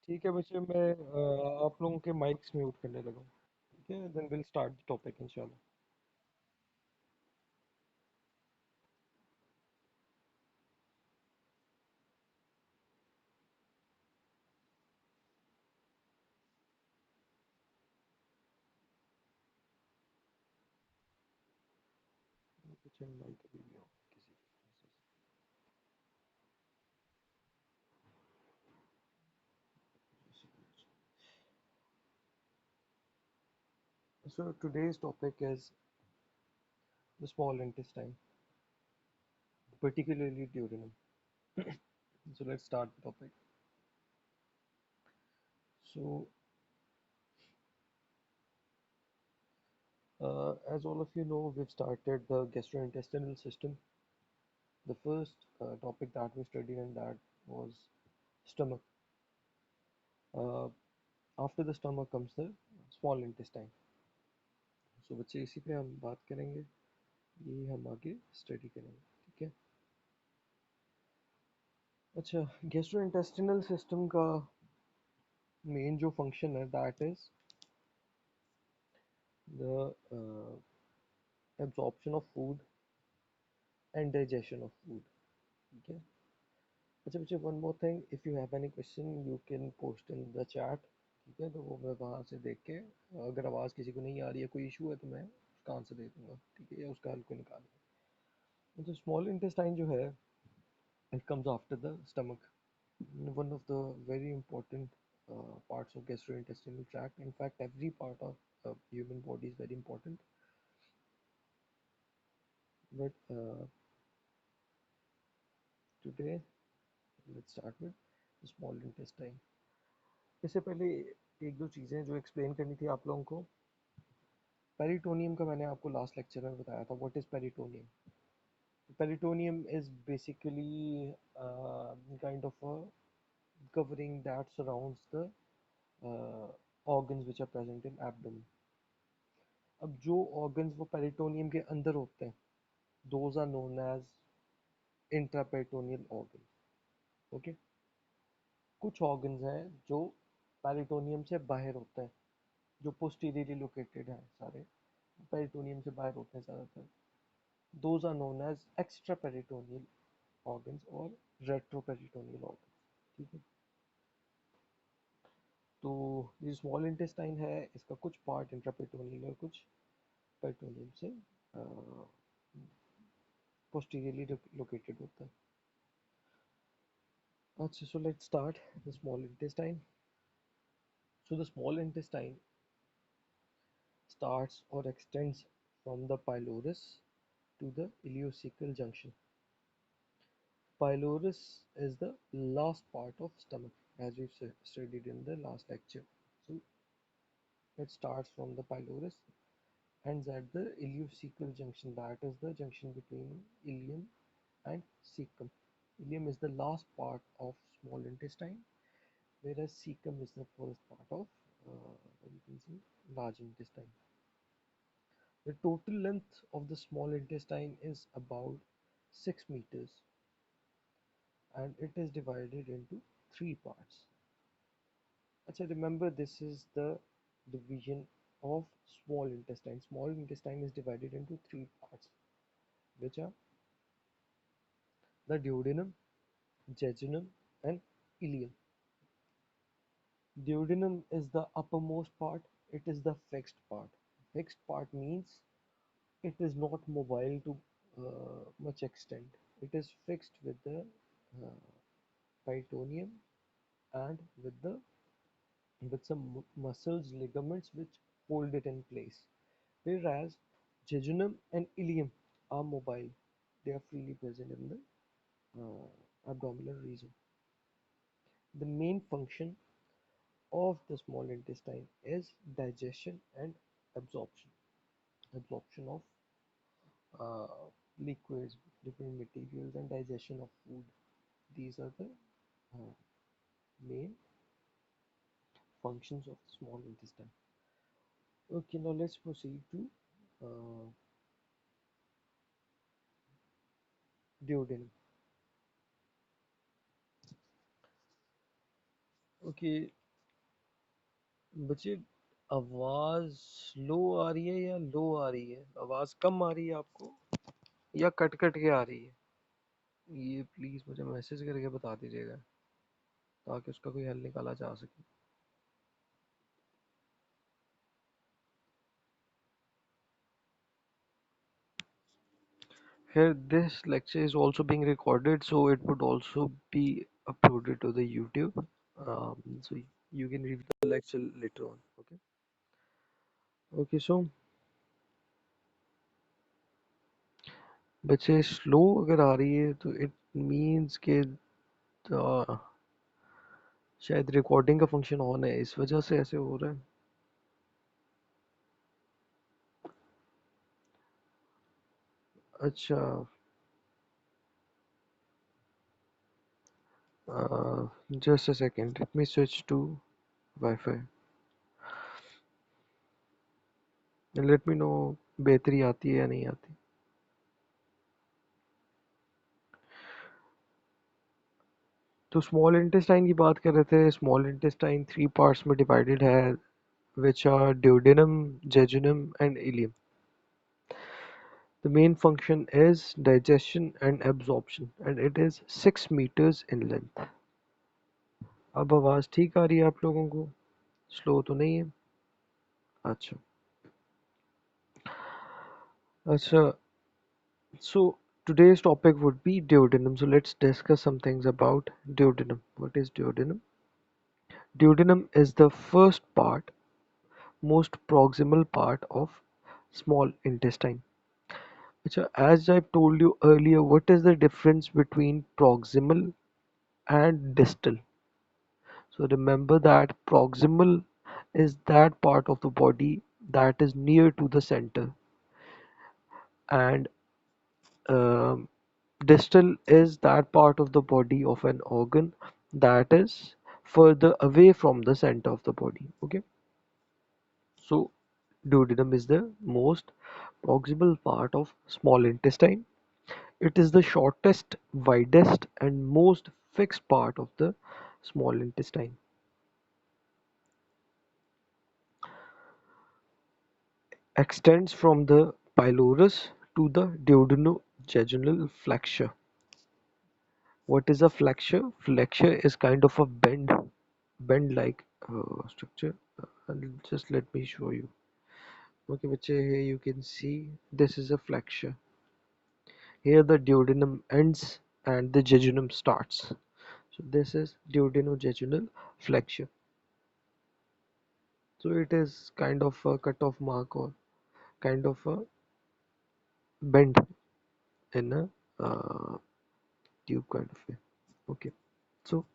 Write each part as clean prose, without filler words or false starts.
ठीक है बच्चे, मैं आप लोगों के माइक्स म्यूट करने लगा हूँ। ठीक है, then will start the topic इंशाल्लाह। बच्चे माइक अभी भी ऑन किसी So today's topic is the small intestine, particularly duodenum. So let's start the topic. So as all of you know, we've started the gastrointestinal system. The first topic that we studied in that was stomach. Uh, After the stomach comes the small intestine. So बच्चे इसी पे हम बात करेंगे, यही हम आगे study करेंगे। ठीक है। अच्छा, गैस्ट्रोइंटेस्टिनल सिस्टम का मेन जो फंक्शन है that is the absorption of food and digestion of food. ठीक है। अच्छा बच्चे, one more thing, if you have any question you can post in the chat. ठीक है, तो वो मैं वहाँ से देख के, अगर आवाज़ किसी को नहीं आ रही है, कोई इशू है, तो मैं उसका आंसर दे दूंगा। ठीक है, या उसका हल को निकालूंगा। तो स्मॉल इंटेस्टाइन जो है, it comes after the stomach, one of the very important parts of gastrointestinal tract. In fact, every part of human body is very important. But today, let's start with the small intestine. इससे पहले एक दो चीज़ें जो explain करनी थी आप लोगों को। पेरिटोनियम का मैंने आपको लास्ट लेक्चर में बताया था, what is peritoneum. Peritoneum is basically kind of a covering that surrounds the organs which are present in abdomen. अब जो ऑर्गन्स वो पेरिटोनियम के अंदर होते हैं, those are known as intraperitoneal organ. Okay. कुछ ऑर्गन्स हैं जो पेरिटोनियम से बाहर होते हैं, जो पोस्टीरियरली लोकेटेड हैं सारे, पेरिटोनियम से बाहर होते हैं ज़्यादातर। Those are known as extra peritoneal organs और रेट्रोपेरिटोनियल ऑर्गन्स। ठीक है। तो ये स्मॉल इंटेस्टाइन है, इसका कुछ पार्ट इंट्रापेरिटोनियल और कुछ पेरिटोनियम से पोस्टीरियरली लोकेटेड होता है। So let's start the small intestine. So the small intestine starts or extends from the pylorus to the ileocecal junction. Pylorus is the last part of stomach, as we've studied in the last lecture. So it starts from the pylorus, ends at the ileocecal junction. That is the junction between ileum and cecum. Ileum is the last part of small intestine, whereas cecum is the first part of you can see large intestine. The total length of the small intestine is about 6 meters, and it is divided into three parts. Achha, remember, this is the division of small intestine. Small intestine is divided into three parts, which are the duodenum, jejunum, and ileum. Duodenum is the uppermost part. It is the fixed part. Fixed part means it is not mobile to much extent. It is fixed with the uh, peritoneum and with some muscles, ligaments which hold it in place. Whereas jejunum and ileum are mobile. They are freely present in the abdominal region. The main function of the small intestine is digestion and absorption. Absorption of uh, liquids, different materials, and digestion of food. These are the uh, main functions of the small intestine. Okay, now let's proceed to uh, duodenum. Okay, बच्चे, आवाज slow आ रही है या लो आ रही है? आवाज कम आ रही है आपको या कट कट के आ रही है? ये प्लीज मुझे मैसेज करके बता दीजिएगा ताकि उसका कोई हल निकाला जा सके. Here, this lecture is also being recorded, so it would also be uploaded to the YouTube. So you can review the lecture later on. Okay. Okay. So बच्चे स्लो अगर आ रही है तो इट मीन्स के शायद रिकॉर्डिंग का function on है, इस वजह से ऐसे हो रहा है. अच्छा. Just a second, let me switch to Wi-Fi. Let me know बेहतरी आती है या नहीं आती. तो स्मॉल इंटेस्टाइन की बात कर रहे थे. स्मॉल इंटेस्टाइन 3 पार्ट्स में डिवाइडेड है, which are duodenum, jejunum, and ileum. The main function is digestion and absorption, and it is 6 meters in length. अब आवाज ठीक आ रही है आप लोगों को? स्लो तो नहीं है? अच्छा. अच्छा. So today's topic would be duodenum. So let's discuss some things about duodenum. What is duodenum? Duodenum is the first part, most proximal part of small intestine. So as I've told you earlier, what is the difference between proximal and distal? So remember that proximal is that part of the body that is near to the center, and um, distal is that part of the body of an organ that is further away from the center of the body. Okay, so duodenum is the most proximal part of small intestine. It is the shortest, widest, and most fixed part of the small intestine. Extends from the pylorus to the duodenojejunal flexure. What is a flexure? Flexure is kind of a bend like structure. Just let me show you. Okay, bache, here you can see this is a flexure. Here the duodenum ends and the jejunum starts. So this is duodenojejunal flexure. So it is kind of a cut-off mark or kind of a bend in a tube kind of way. Okay, so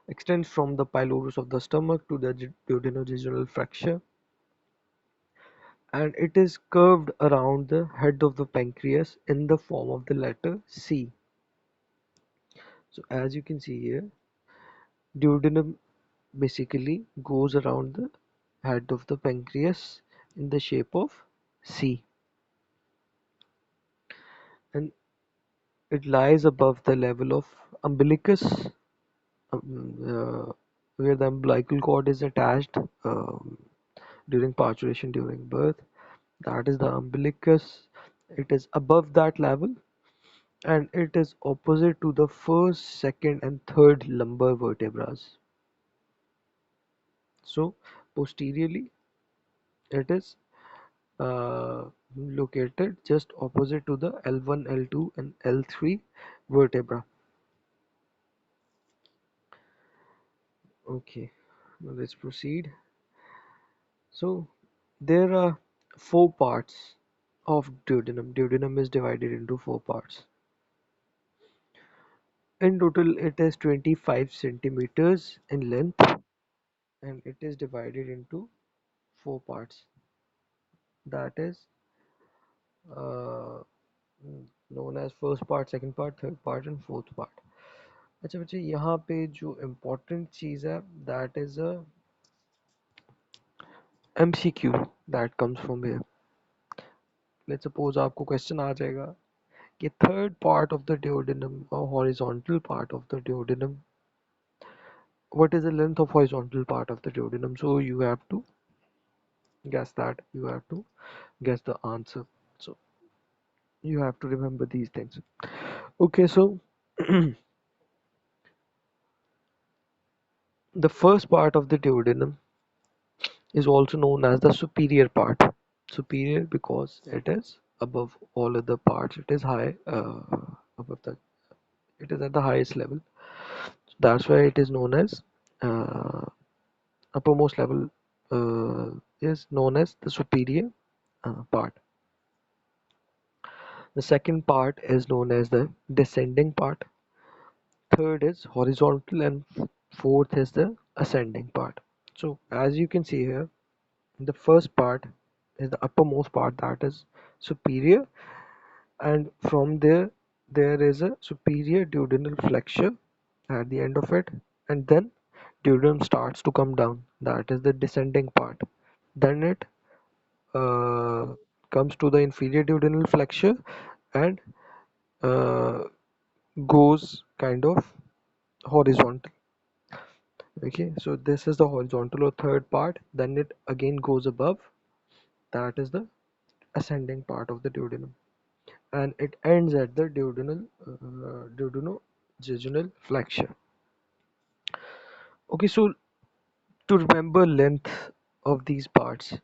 extends from the pylorus of the stomach to the duodenojejunal fracture, and it is curved around the head of the pancreas in the form of the letter C. So as you can see here, duodenum basically goes around the head of the pancreas in the shape of C, and it lies above the level of umbilicus, where the umbilical cord is attached during parturition, during birth. That is the umbilicus. It is above that level, and it is opposite to the first, second, and third lumbar vertebrae. So posteriorly, it is located just opposite to the L1, L2, and L3 vertebra. Okay, now let's proceed. So there are 4 parts of duodenum. Duodenum is divided into 4 parts. In total, it is 25 centimeters in length, and it is divided into 4 parts. That is uh, known as first part, second part, third part, and fourth part. अच्छा बच्चे, यहाँ पे जो important चीज़ है, that is a MCQ that comes from here. Let's suppose आपको question आ जाएगा कि third part of the duodenum or horizontal part of the duodenum what is the length of horizontal part of the duodenum? So you have to guess that. You have to guess the answer. So you have to remember these things. Okay, so the first part of the duodenum is also known as the superior part. Superior because it is above all other parts. It is high above the. It is at the highest level. That's why it is known as uh, uppermost level is known as the superior part. The second part is known as the descending part. Third is horizontal, and fourth is the ascending part. So as you can see here, the first part is the uppermost part, that is superior, and from there is a superior duodenal flexure at the end of it, and then duodenum starts to come down, that is the descending part. Then it uh, comes to the inferior duodenal flexure and uh, goes kind of horizontal. Okay, so this is the horizontal or third part. Then it again goes above, that is the ascending part of the duodenum, and it ends at the duodenojejunal flexure. Okay, so to remember length of these parts,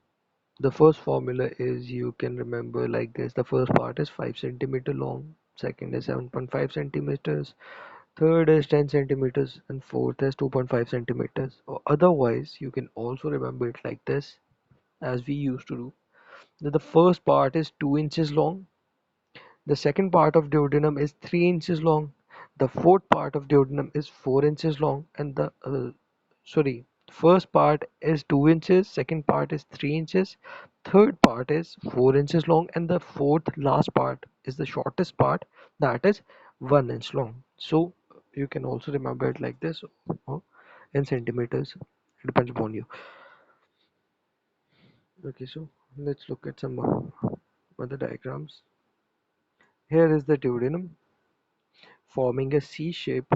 the first formula is, you can remember like this: the first part is 5 centimeter long, second is 7.5 centimeters, third is 10 centimeters, and fourth is 2.5 centimeters. Or otherwise you can also remember it like this, as we used to do, that the first part is 2 inches long, the second part of duodenum is 3 inches long, the fourth part of duodenum is 4 inches long, and the sorry, first part is 2 inches, second part is 3 inches, third part is 4 inches long, and the fourth last part is the shortest part, that is 1 inch long. So you can also remember it like this, or in centimeters, it depends upon you. Okay, so let's look at some other diagrams. Here is the duodenum forming a C shape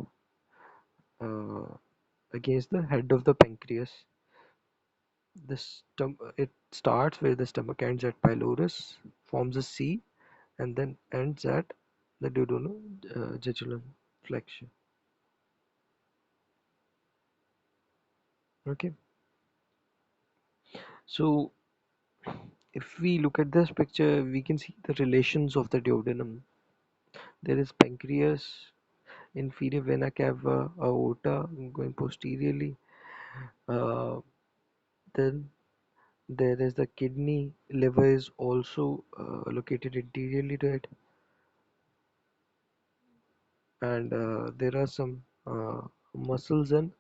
uh, against the head of the pancreas. It starts where the stomach ends at pylorus, forms a C, and then ends at the duodenojejunal flexure. Okay, so if we look at this picture, we can see the relations of the duodenum. There is pancreas, inferior vena cava, aorta going posteriorly. Uh, then there is the kidney, liver is also located interiorly to it, and there are some muscles and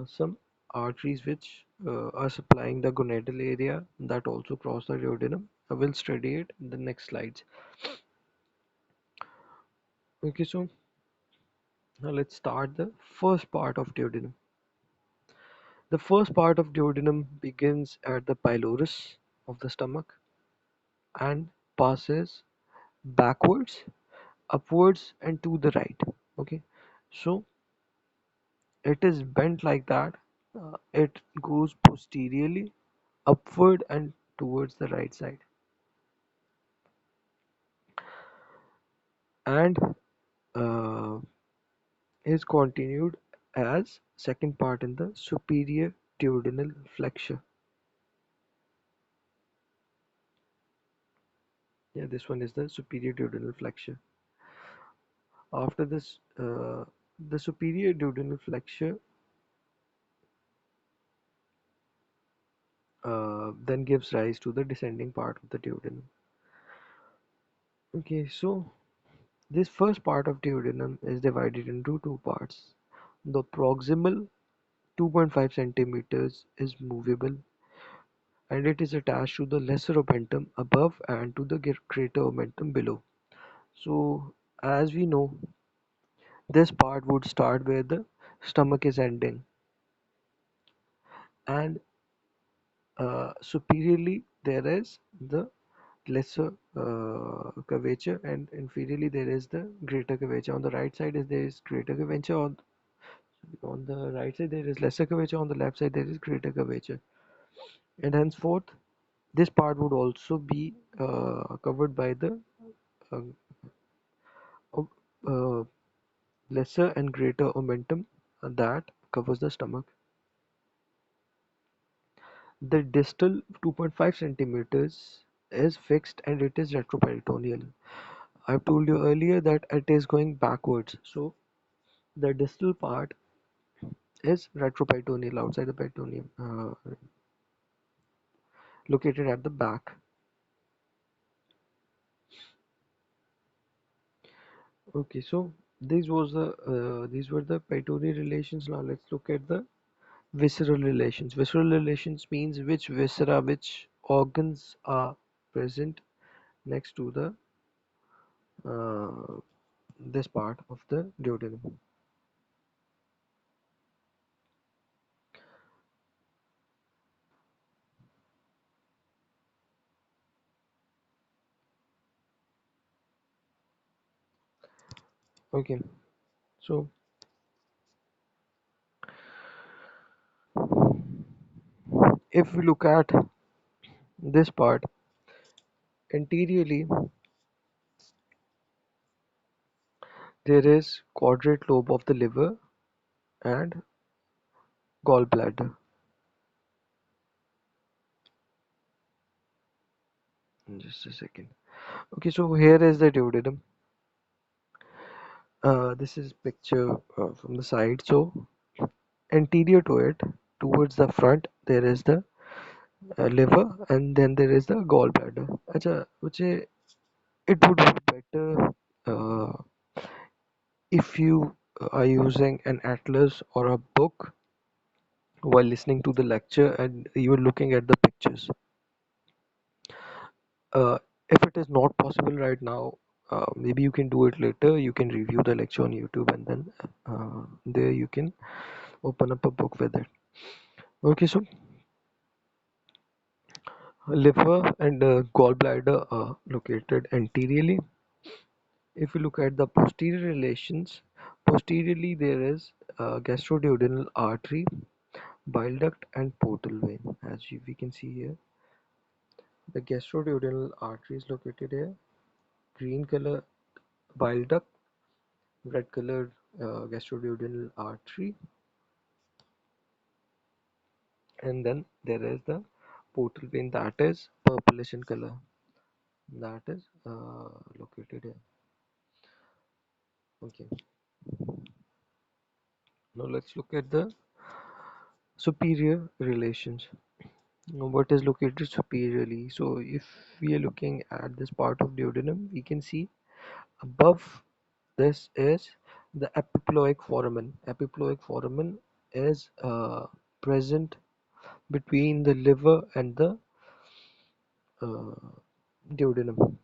some arteries which are supplying the gonadal area that also cross the duodenum. I will study it in the next slides. Okay, so now let's start the first part of duodenum. The first part of duodenum begins at the pylorus of the stomach and passes backwards, upwards, and to the right. Okay, so it is bent like that. It goes posteriorly, upward, and towards the right side, and uh, is continued as second part in the superior duodenal flexure. Yeah, this one is the superior duodenal flexure. After this, the superior duodenal flexure then gives rise to the descending part of the duodenum. Okay, so this first part of duodenum is divided into two parts. The proximal 2.5 centimeters is movable, and it is attached to the lesser omentum above and to the greater omentum below. So as we know, this part would start where the stomach is ending, and superiorly there is the lesser curvature, and inferiorly there is the greater curvature. On the right side is there is greater curvature, On the right side there is lesser curvature, on the left side there is greater curvature, and henceforth this part would also be covered by the uh, uh, uh, lesser and greater omentum that covers the stomach. The distal 2.5 centimeters is fixed and it is retroperitoneal. I've told you earlier that it is going backwards, so the distal part is retroperitoneal, outside the peritoneum, located at the back. Okay, so these were the peritoneal relations. Now let's look at the visceral relations. Visceral relations means which viscera, which organs are present next to the this part of the duodenum. Okay, so if we look at this part anteriorly, there is quadrate lobe of the liver and gallbladder. Just a second. Okay, so here is the duodenum. This is picture from the side. So anterior to it, towards the front, there is the liver, and then there is the gallbladder. अच्छा, मुझे it would be better uh, if you are using an atlas or a book while listening to the lecture and you're looking at the pictures. Uh, if it is not possible right now, maybe you can do it later. You can review the lecture on YouTube and then there you can open up a book with it. Okay, so liver and gallbladder are located anteriorly. If you look at the posterior relations, posteriorly there is gastroduodenal artery, bile duct, and portal vein. As we can see here, the gastroduodenal artery is located here. Green color bile duct, red colored gastroduodenal artery, and then there is the portal vein that is purplish in color. That is located here. Okay. Now let's look at the superior relations. Now what is located superiorly? So if we are looking at this part of duodenum, we can see above this is the epiploic foramen. Epiploic foramen is present between the liver and the uh, duodenum.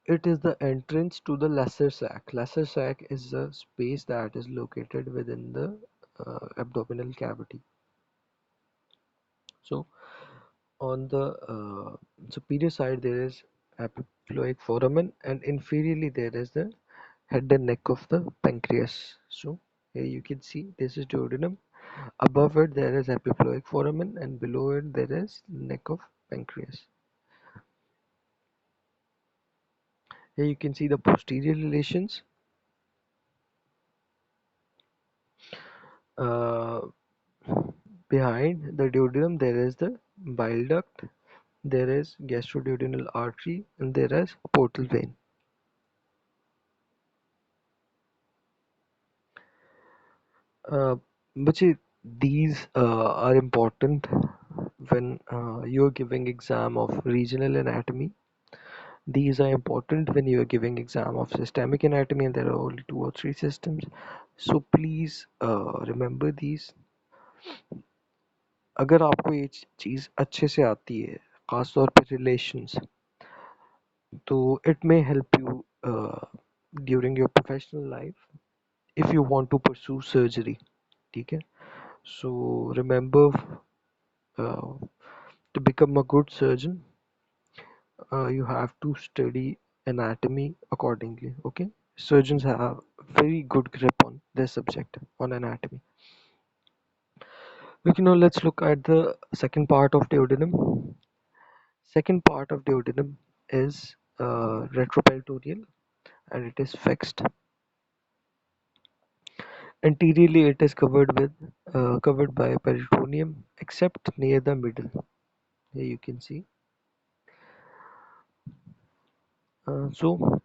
It is the entrance to the lesser sac. Lesser sac is the space that is located within the abdominal cavity. So on the superior side there is epiploic foramen, and inferiorly there is the head and neck of the pancreas. So here you can see this is duodenum. Above it there is epiploic foramen, and below it there is neck of pancreas. Here you can see the posterior relations. Uh, Behind the duodenum there is the bile duct, there is gastroduodenal artery, and there is portal vein. Uh, these are important when you're giving exam of regional anatomy. These are important when you're giving exam of systemic anatomy, and there are only two or three systems. So please remember these. अगर आपको ये चीज़ अच्छे से आती है, खास तौर पे relations, तो it may help you during your professional life if you want to pursue surgery. ठीक है? So remember, uh, to become a good surgeon, you have to study anatomy accordingly. Okay, surgeons have very good grip on this subject on anatomy. Okay, now let's look at the second part of duodenum. Second part of duodenum is retroperitoneal, and it is fixed. Anteriorly, it is covered by peritoneum, except near the middle. Here you can see. So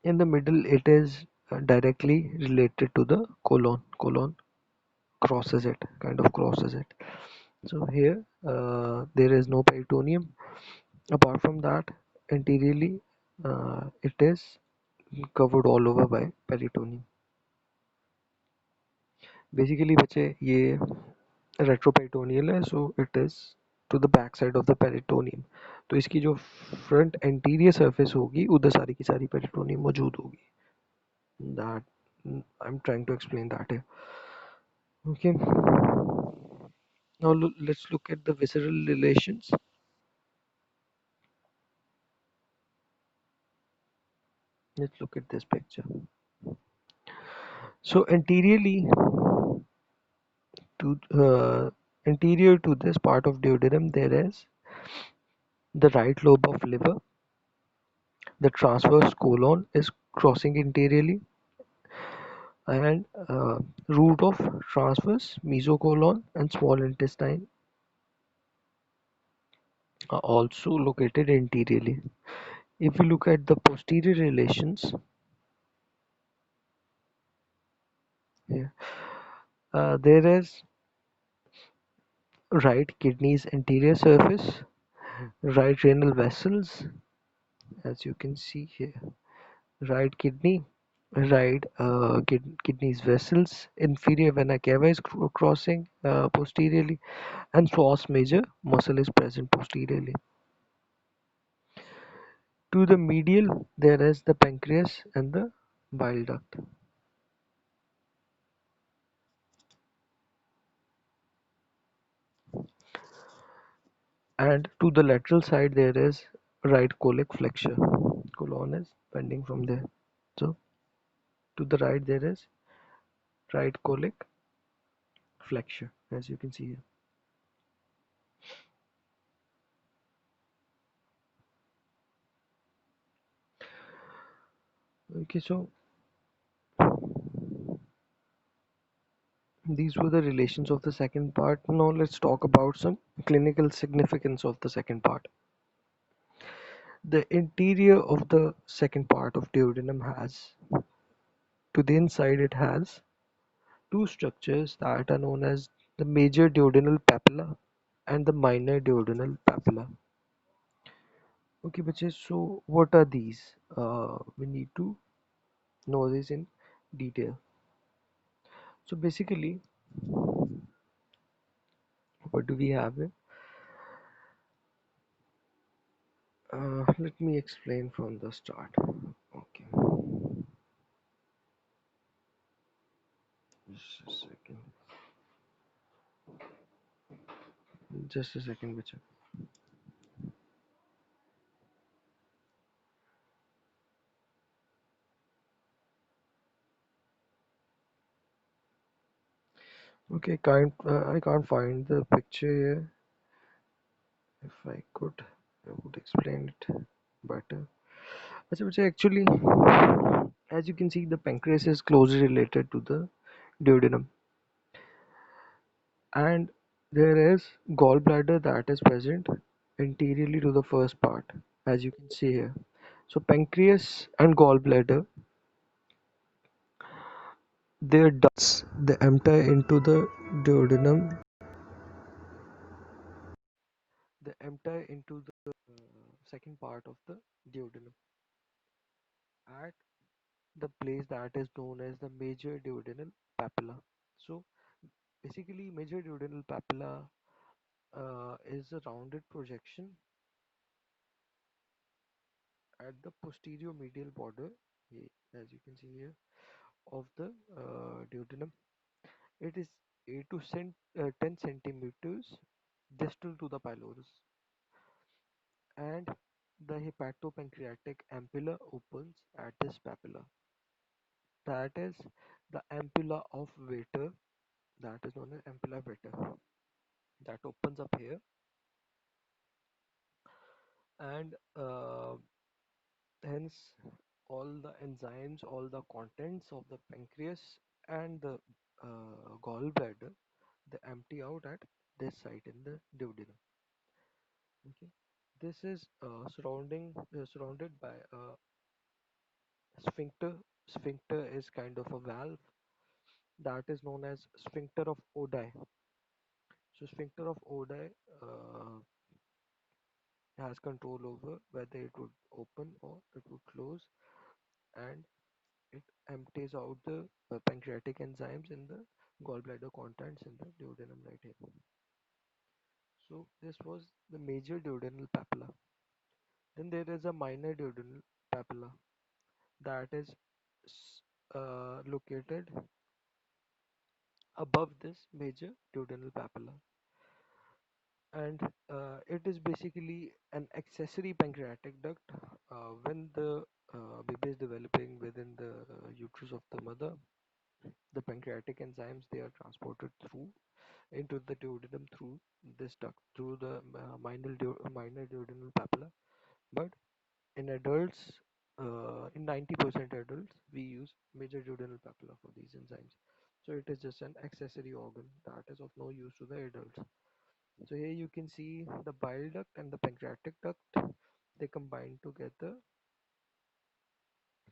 in the middle, it is directly related to the colon. Colon crosses it, kind of crosses it. So here there is no peritoneum. Apart from that, anteriorly it is covered all over by peritoneum. Basically बच्चे ये retroperitoneal है, so it is to the back side of the peritoneum. तो इसकी जो front anterior surface होगी उधर सारी की सारी peritoneum मौजूद होगी. That I'm trying to explain that here. Okay. Now let's look at the visceral relations. Let's look at this picture. So to anterior to this part of duodenum, there is the right lobe of liver. The transverse colon is crossing anteriorly, and root of transverse mesocolon and small intestine are also located anteriorly. If we look at the posterior relations, yeah, there is right kidney's anterior surface, right renal vessels, as you can see here, right kidney, right kidney's vessels, inferior vena cava is crossing posteriorly, and psoas major muscle is present posteriorly. To the medial, there is the pancreas and the bile duct. And to the lateral side, there is right colic flexure. Colon is bending from there. So to the right, there is right colic flexure, as you can see here. Okay, so these were the relations of the second part. Now let's talk about some clinical significance of the second part. The interior of the second part of duodenum has, to the inside it has two structures that are known as the major duodenal papilla and the minor duodenal papilla. Okay, bache, so what are these? We need to know this in detail. So basically, what do we have here? Let me explain from the start. Okay, just a second. Just a second, bache. Okay, I can't find the picture here. If I could, I would explain it better. Actually, as you can see, the pancreas is closely related to the duodenum, and there is gallbladder that is present anteriorly to the first part, as you can see here. So pancreas and gallbladder, their ducts, they enter into the duodenum. They enter into the second part of the duodenum at the place that is known as the major duodenal papilla. So basically, major duodenal papilla is a rounded projection at the posterior medial border, as you can see here, of the duodenum. It is 8 to 10 centimeters distal to the pylorus, and the hepatopancreatic ampulla opens at this papilla. that is the ampulla of Vater, that is known as ampulla Vater, that opens up here, and hence all the enzymes, all the contents of the pancreas and the gallbladder, they empty out at this site in the duodenum. Okay, this is surrounded by a sphincter. Sphincter is kind of a valve that is known as sphincter of Oddi. So sphincter of Oddi uh, has control over whether it would open or it would close, and it empties out the pancreatic enzymes in the gallbladder contents in the duodenum right here. So this was the major duodenal papilla. Then there is a minor duodenal papilla that is located above this major duodenal papilla, and it is basically an accessory pancreatic duct. When the baby is developing within the uterus of the mother, the pancreatic enzymes, they are transported through into the duodenum through this duct, through the minor duodenal papilla. But in adults, in 90% adults, we use major duodenal papilla for these enzymes. So it is just an accessory organ that is of no use to the adults. So here you can see the bile duct and the pancreatic duct. They combine together.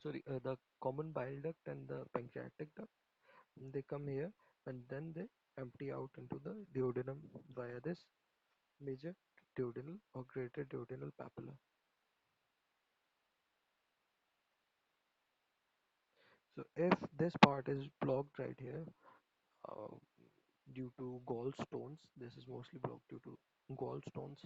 Sorry, the common bile duct and the pancreatic duct. They come here and then they empty out into the duodenum via this major duodenal or greater duodenal papilla. So if this part is blocked right here uh, due to gallstones, this is mostly blocked due to gallstones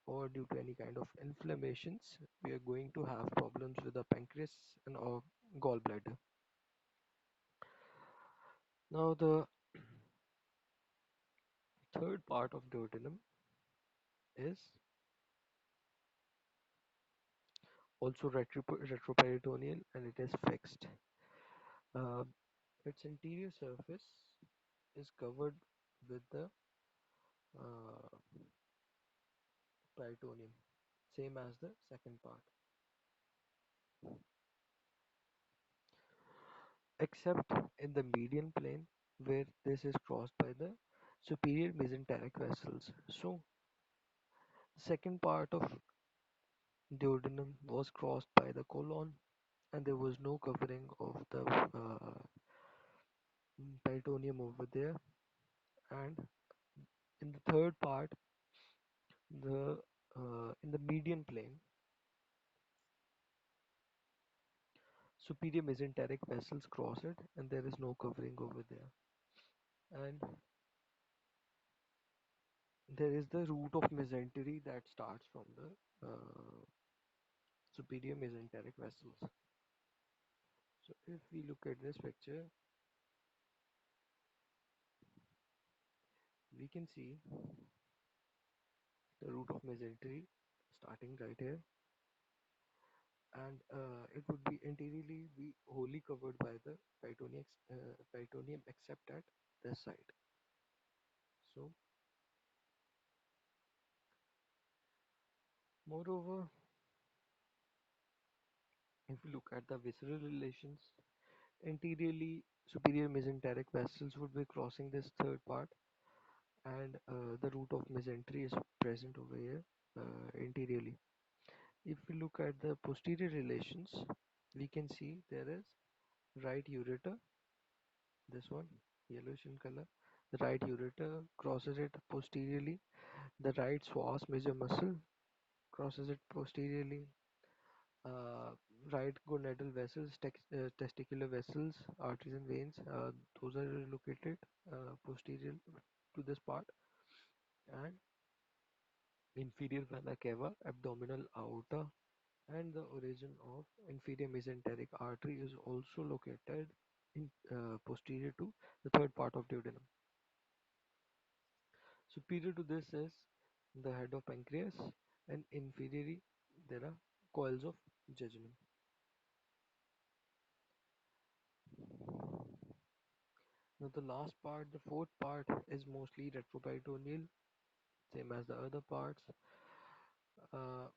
or due to any kind of inflammations, we are going to have problems with the pancreas and or gallbladder. Now the third part of duodenum is also retroperitoneal, and it is fixed. Uh, its interior surface is covered with the uh, peritoneum, same as the second part, except in the median plane where this is crossed by the superior mesenteric vessels. So the second part of duodenum was crossed by the colon, and there was no covering of the peritoneum over there. And in the third part, the in the median plane, superior mesenteric vessels cross it, and there is no covering over there. And there is the root of mesentery that starts from the superior mesenteric vessels. So if we look at this picture, we can see the root of mesentery starting right here, and it would be anteriorly be wholly covered by the peritoneum except at this side. So moreover, if you look at the visceral relations, anteriorly superior mesenteric vessels would be crossing this third part, and the root of mesentery is present over here anteriorly. If we look at the posterior relations, we can see there is right ureter, this one yellowish in color. The right ureter crosses it posteriorly. The right psoas major muscle crosses it posteriorly. Uh, right gonadal vessels, testicular vessels, arteries and veins, those are located posterior to this part. And inferior vena cava, abdominal aorta, and the origin of inferior mesenteric artery is also located in posterior to the third part of duodenum. Superior to this is the head of pancreas, and inferiorly there are coils of jejunum. Now the last part, the fourth part, is mostly retroperitoneal, same as the other parts, uh,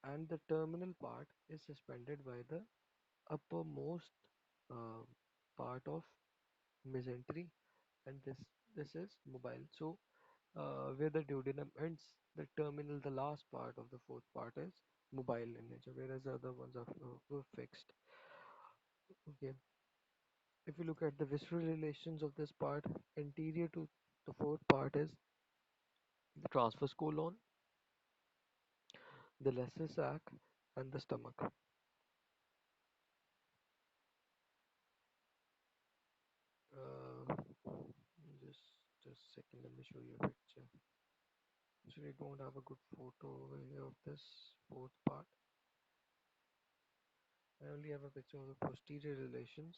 and the terminal part is suspended by the uppermost uh, part of mesentery, and this is mobile. So where the duodenum ends, the terminal, the last part of the fourth part is mobile in nature, whereas the other ones are were fixed. Okay, if you look at the visceral relations of this part, anterior to the fourth part is the transverse colon, the lesser sac, and the stomach. Uh, just a second, let me show you a picture. Actually, I don't have a good photo over here of this fourth part. I only have a picture of the posterior relations.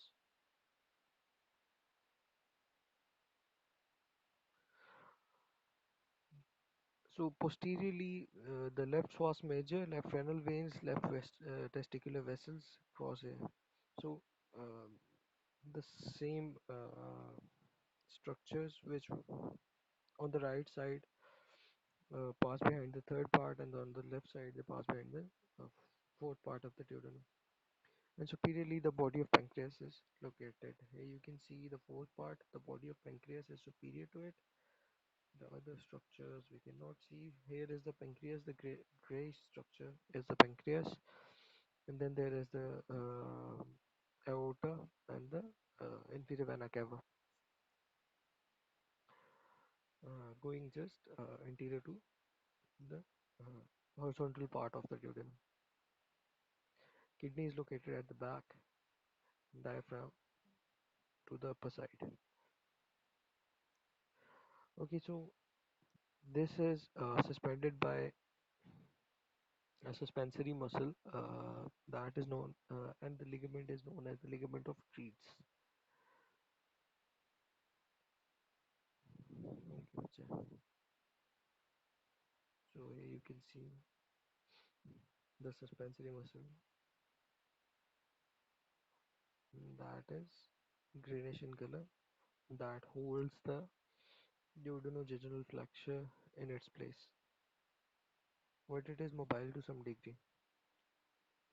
So posteriorly, the left vas major, left renal veins, left testicular vessels cross here. So um, the same structures which on the right side pass behind the third part, and on the left side they pass behind the fourth part of the duodenum. And superiorly, the body of pancreas is located. Here you can see the fourth part. The body of pancreas is superior to it. The other structures we cannot see. Here is the pancreas. The gray structure is the pancreas, and then there is the aorta and the inferior vena cava, going just anterior to the horizontal part of the duodenum. Kidney is located at the back, diaphragm to the upper side. Okay, so this is suspended by a suspensory muscle that is known, and the ligament is known as the ligament of Treats. Okay, so here you can see the suspensory muscle that is greenish in color, that holds the duodenojejunal flexure in its place, but it is mobile to some degree.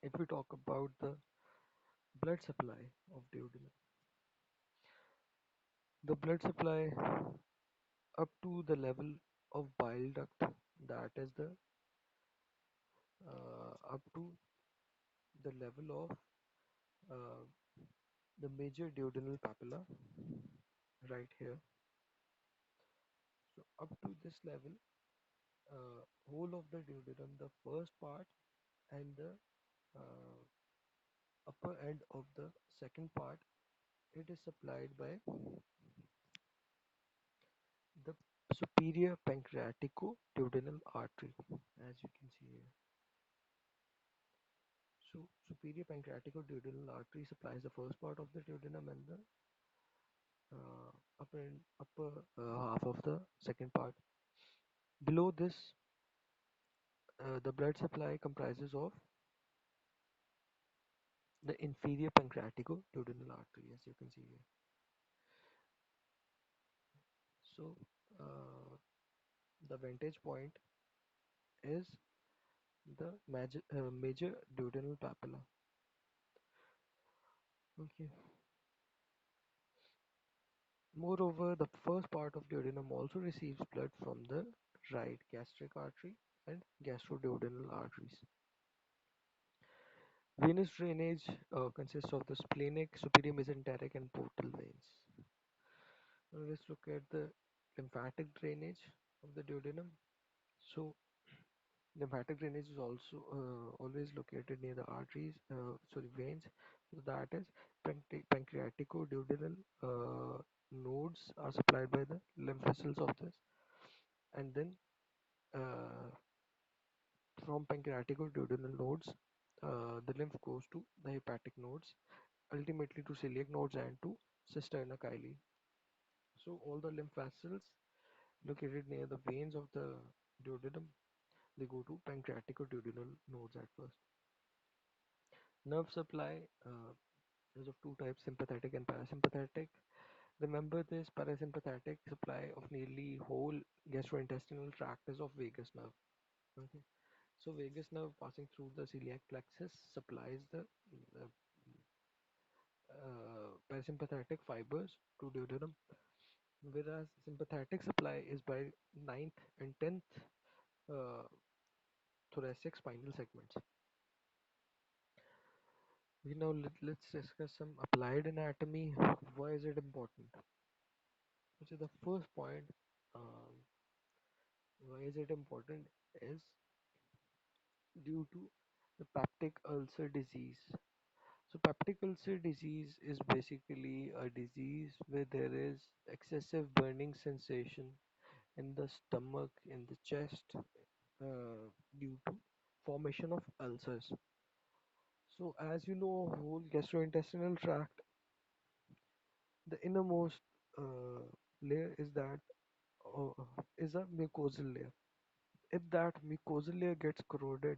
If we talk about the blood supply of duodenum, the blood supply up to the level of bile duct, that is the up to the level of uh, the major duodenal papilla right here. So up to this level, whole of the duodenum, the first part and the uh, upper end of the second part, it is supplied by the superior pancreatico-duodenal artery, as you can see here. So superior pancreatico-duodenal artery supplies the first part of the duodenum and the upper half of the second part. Below this, the blood supply comprises of the inferior pancreatico-duodenal artery, as you can see here. So the vantage point is the major duodenal papilla. Okay. Moreover, the first part of duodenum also receives blood from the right gastric artery and gastroduodenal arteries. Venous drainage consists of the splenic, superior mesenteric, and portal veins. Now let's look at the lymphatic drainage of the duodenum. So lymphatic drainage is also always located near the arteries, sorry, veins. So that is pancreatico-duodenal nodes are supplied by the lymph vessels of this, and then uh, from pancreatico-duodenal nodes, the lymph goes to the hepatic nodes, ultimately to celiac nodes and to cisterna chyli. So all the lymph vessels located near the veins of the duodenum, they go to pancreatico-duodenal nodes at first. Nerve supply is of two types, sympathetic and parasympathetic. Remember, this parasympathetic supply of nearly whole gastrointestinal tract is of vagus nerve. Okay, so vagus nerve passing through the celiac plexus supplies the parasympathetic fibers to duodenum, whereas sympathetic supply is by ninth and 10th uh, thoracic spinal segments. Let's discuss some applied anatomy. Why is it important? Which is the first point. Um, why is it important is due to the peptic ulcer disease. So peptic ulcer disease is basically a disease where there is excessive burning sensation in the stomach, in the chest, due to formation of ulcers. So as you know, whole gastrointestinal tract, the innermost uh, layer uh, is a mucosal layer. If that mucosal layer gets corroded,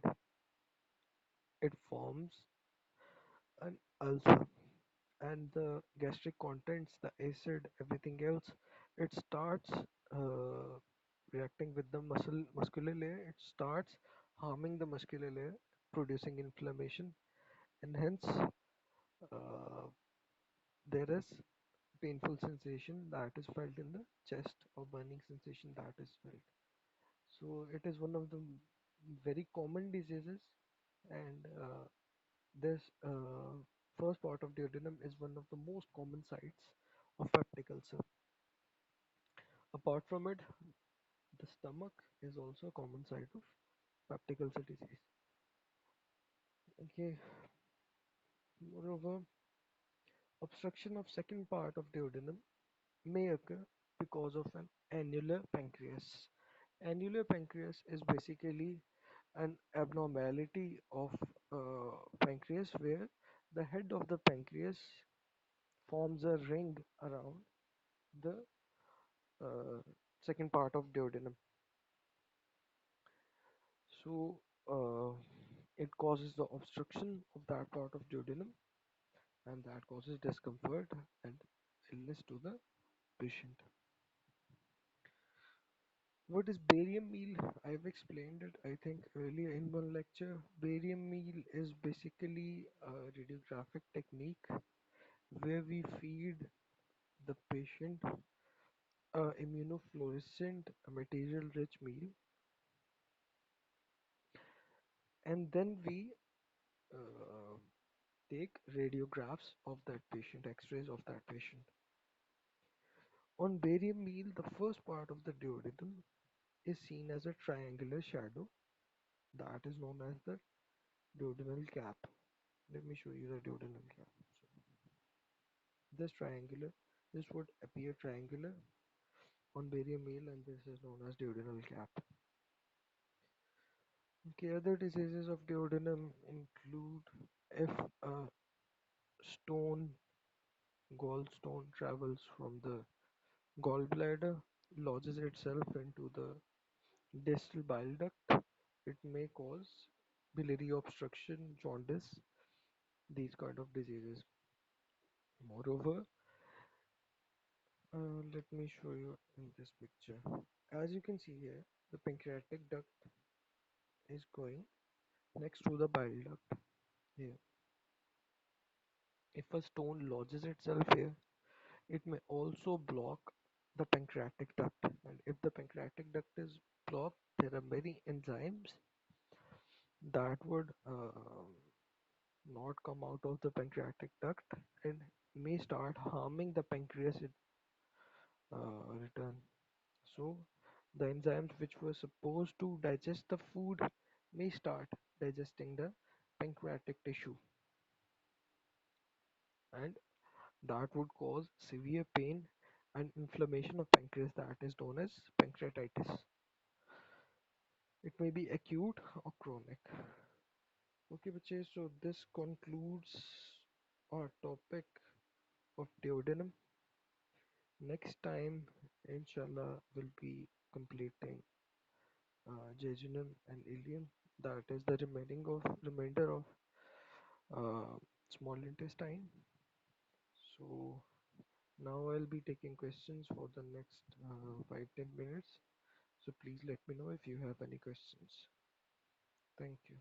it forms an ulcer, and the gastric contents, the acid, everything else, it starts reacting with the muscular layer. It starts harming the muscular layer, producing inflammation, and hence there is painful sensation that is felt in the chest, or burning sensation that is felt. So it is one of the very common diseases, and this first part of duodenum is one of the most common sites of peptic ulcer. Apart from it, the stomach is also a common site of peptic ulcer disease. Okay, moreover, obstruction of second part of duodenum may occur because of an annular pancreas. Annular pancreas is basically an abnormality of pancreas where the head of the pancreas forms a ring around the uh, second part of duodenum. So it causes the obstruction of that part of duodenum, and that causes discomfort and illness to the patient. What is barium meal? I've explained it, I think, earlier in one lecture. Barium meal is basically a radiographic technique where we feed the patient a immunofluorescent material rich meal, and then we uh, take radiographs of that patient, x-rays of that patient. On barium meal, the first part of the duodenum is seen as a triangular shadow that is known as the duodenal cap. Let me show you the duodenal cap. So this triangular, this would appear triangular on barium meal, and this is known as duodenal cap. Okay, other diseases of duodenum include if a stone, gallstone travels from the gallbladder, lodges itself into the distal bile duct, it may cause biliary obstruction, jaundice, these kind of diseases. Moreover, let me show you in this picture. As you can see here, the pancreatic duct is going next to the bile duct here. If a stone lodges itself here, it may also block the pancreatic duct. And if the pancreatic duct is blocked, there are many enzymes that would not come out of the pancreatic duct and may start harming the pancreas in return. So, the enzymes which were supposed to digest the food may start digesting the pancreatic tissue, and that would cause severe pain and inflammation of pancreas that is known as pancreatitis. It may be acute or chronic. Okay, Bache, so this concludes our topic of duodenum. Next time, inshallah, we'll be completing jejunum and ileum. That is the remainder of uh, small intestine. So Now I'll be taking questions for the next 5-10 minutes. So please let me know if you have any questions. Thank you.